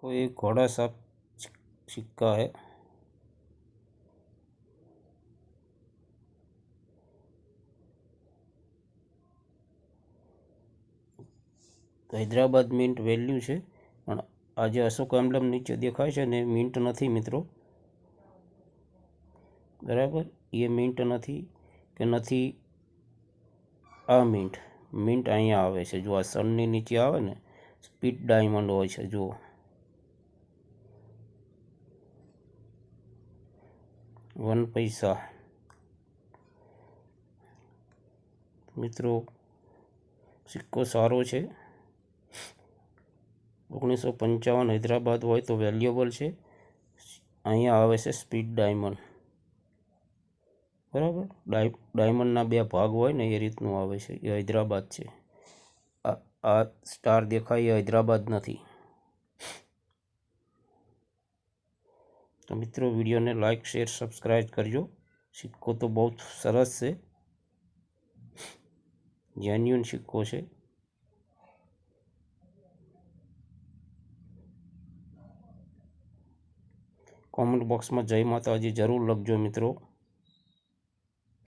कोई घोड़ा सा सिक्का है। हैदराबाद मिंट वेल्यू है, पण आज अशोक एम्बलम नीचे देखाय छे ने मिंट नहीं मित्रों, बराबर। ये मिंट नहीं कि नहीं आ मिंट मिंट अहींया आवे छे। जो आ सननी नीचे आवे ने स्पीड डायमंड होय छे। जो 1 पैसा मित्रों, सिक्को सारो छे। 1955 हैदराबाद होय तो वेल्युएबल है। अहींया आवे छे स्पीड डायमंड, बराबर। डायमंड ना 2 भाग होय ने ए रीतनु आवे छे। ये हैदराबाद है। आ स्टार देखाय हैदराबाद नहीं। तो मित्रों वीडियो ने लाइक शेर सब्सक्राइब करजो। सिक्को तो बहुत सरस है, जेन्युइन सिक्को है। कॉमेंट बॉक्स में जय माताजी जरूर लखजो मित्रों।